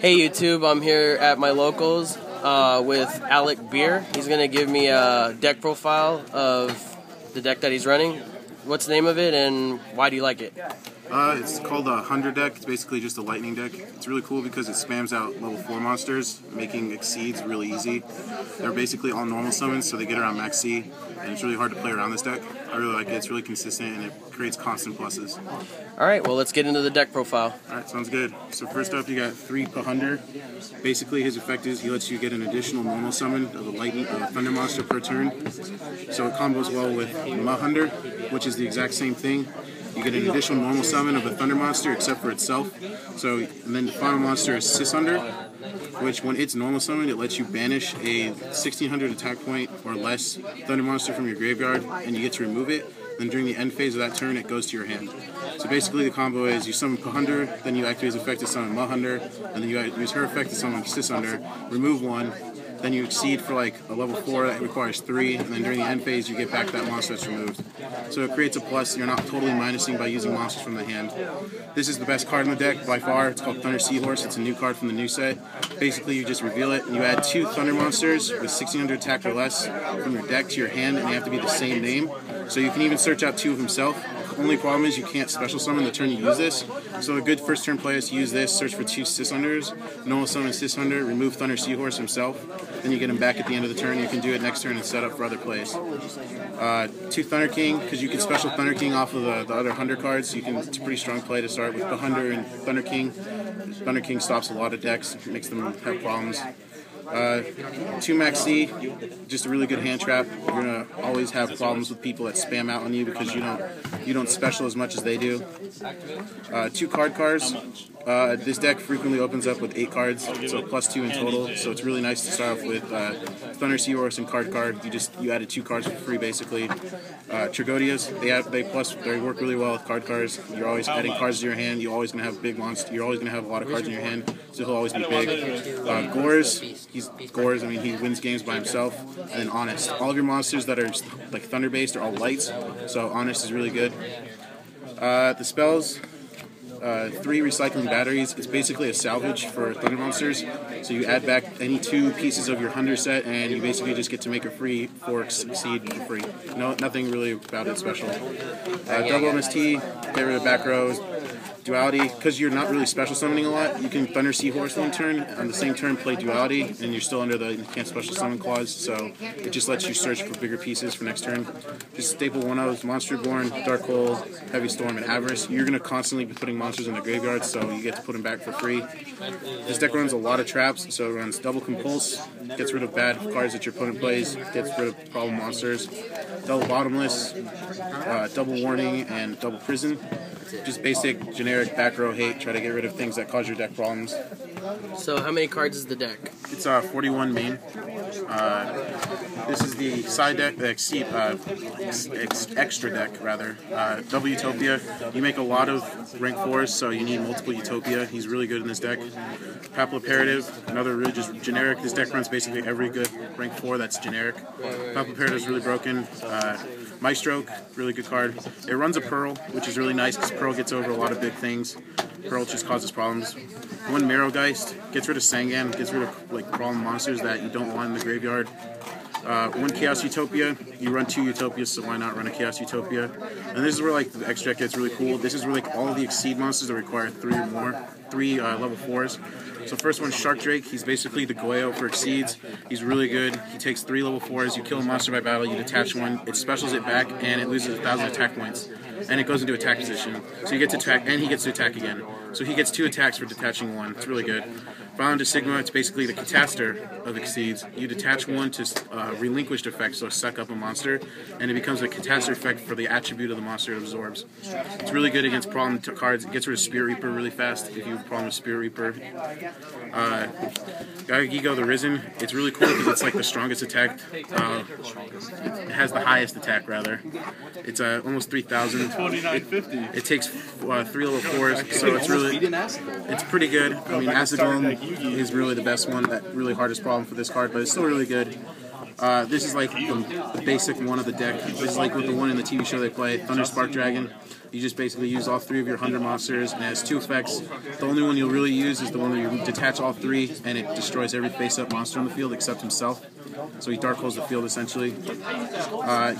Hey YouTube, I'm here at my locals with Alec Beer. He's going to give me a deck profile of the deck that he's running. What's the name of it and why do you like it? It's called a Hunder deck. It's basically just a lightning deck. It's really cool because it spams out level 4 monsters, making exceeds really easy. They're basically all normal summons, so they get around max C, and it's really hard to play around this deck. I really like it. It's really consistent, and it creates constant pluses. Alright, well let's get into the deck profile. Alright, sounds good. So first up, you got 3 Hunder. Basically, his effect is he lets you get an additional normal summon of a thunder monster per turn. So it combos well with Hunder, which is the exact same thing. You get an additional normal summon of a thunder monster except for itself. So, and then the final monster is Sisunder, which when it's normal summon, it lets you banish a 1600 attack point or less thunder monster from your graveyard, and you get to remove it. Then during the end phase of that turn, it goes to your hand. So basically the combo is you summon Hunder, then you activate his effect to summon Hunder, and then you use her effect to summon Sisunder, remove one, then you exceed for like a level 4 that requires 3, and then during the end phase you get back that monster that's removed. So it creates a plus. You're not totally minusing by using monsters from the hand. This is the best card in the deck by far. It's called Thunder Seahorse. It's a new card from the new set. Basically you just reveal it and you add 2 thunder monsters with 1600 attack or less from your deck to your hand, and they have to be the same name. So you can even search out 2 of himself. Only problem is you can't special summon the turn you use this. So a good first turn play is to use this, search for 2 Sisunders, normal summon Sisunder, remove Thunder Seahorse himself, then you get him back at the end of the turn. You can do it next turn and set up for other plays. 2 Thunder King, because you can special Thunder King off of the other Hunder cards. It's a pretty strong play to start with the Hunder and Thunder King. Thunder King stops a lot of decks, makes them have problems. 2 max C, just a really good hand trap. You're gonna always have problems with people that spam out on you because you don't special as much as they do. 2 cards. This deck frequently opens up with 8 cards, so +2 in total. So it's really nice to start off with Thunder Seahorse and card. You added 2 cards for free basically. Trigodias, they work really well with cards. You're always adding cards to your hand. You're always gonna have big monsters. You're always gonna have a lot of cards in your hand, so he'll always be big. Gores, I mean, he wins games by himself. And then Honest. All of your monsters that are like thunder based are all lights, so Honest is really good. The spells, 3 Recycling Batteries. It's basically a salvage for thunder monsters. So you add back any 2 pieces of your Hunder set, and you basically just get to make a free 4 succeed for free. Nothing really about it special. Double MST, get rid of back rows. Duality, because you're not really special summoning a lot, you can Thunder Seahorse one turn, on the same turn play Duality, and you're still under the you can't special summon clause, so it just lets you search for bigger pieces for next turn. Just staple 1-0s, Monster Born, Dark Hole, Heavy Storm, and Avarice. You're going to constantly be putting monsters in the graveyard, so you get to put them back for free. This deck runs a lot of traps, so it runs Double Compulse, gets rid of bad cards that your opponent plays, gets rid of problem monsters, Double Bottomless, Double Warning, and Double Prison. Just basic, generic back row hate, try to get rid of things that cause your deck problems. So how many cards is the deck? It's 41 main. This is the side deck, the extra deck rather. Double Utopia. You make a lot of rank 4s, so you need multiple Utopia. He's really good in this deck. Papilloperative, another really just generic. This deck runs basically every good rank 4 that's generic. Papilloperative is really broken. Maestroke, really good card. It runs a Pearl, which is really nice because Pearl gets over a lot of big things. Pearl just causes problems. 1 Marrowgeist, gets rid of Sangan, gets rid of like problem monsters that you don't want in the graveyard. 1 Chaos Utopia, you run 2 Utopias, so why not run a Chaos Utopia? And this is where like the extra deck gets really cool. This is where like all of the Exceed monsters that require 3 or more, 3 level 4s. So first one, Shark Drake. He's basically the Goyo for Exceeds. He's really good. He takes 3 level 4s. You kill a monster by battle, you detach one, it specials it back, and it loses 1,000 attack points. And it goes into attack position. So you get to attack, and he gets to attack again. So he gets 2 attacks for detaching 1. It's really good. Bound to Sigma, it's basically the Cataster of Exceeds. You detach 1 to relinquished effect, so suck up a monster, and it becomes a Cataster effect for the attribute of the monster it absorbs. It's really good against problem cards. It gets rid of Spirit Reaper really fast if you have a problem with Spirit Reaper. Yugioh the Risen, it's really cool because it's like the strongest attack. It has the highest attack, rather. It's almost 3,000. 2950. It takes 3 level 4s, so it's pretty good. I mean, Acid Golem is really the best one, that really hardest problem for this card, but it's still really good. This is like the basic one of the deck. This is like with the one in the TV show they play, Thunder Spark Dragon. You just basically use all 3 of your 100 monsters, and it has 2 effects. The only one you'll really use is the one where you detach all 3, and it destroys every face-up monster on the field except himself. So he dark holes the field, essentially.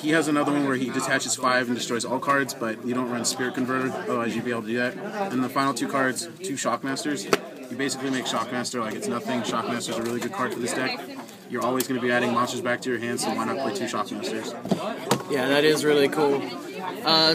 He has another one where he detaches 5 and destroys all cards, but you don't run Spirit Converter, otherwise you'd be able to do that. And the final 2 cards, 2 Shockmasters. You basically make Shockmaster like it's nothing. Shockmaster's a really good card for this deck. You're always going to be adding monsters back to your hand, so why not play 2 Shockmasters? Yeah, that is really cool.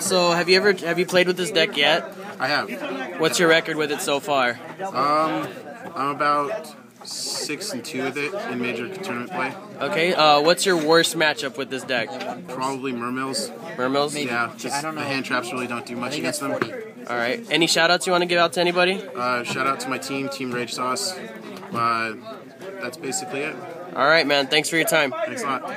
So have you played with this deck yet? I have. What's your record with it so far? I'm about 6-2 with it in major tournament play. Okay. What's your worst matchup with this deck? Probably Mermills. Mermills? Yeah, just the hand traps really don't do much against them. All right. Any shout-outs you want to give out to anybody? Shout out to my team, Team Rage Sauce. That's basically it. All right, man. Thanks for your time. Thanks a lot.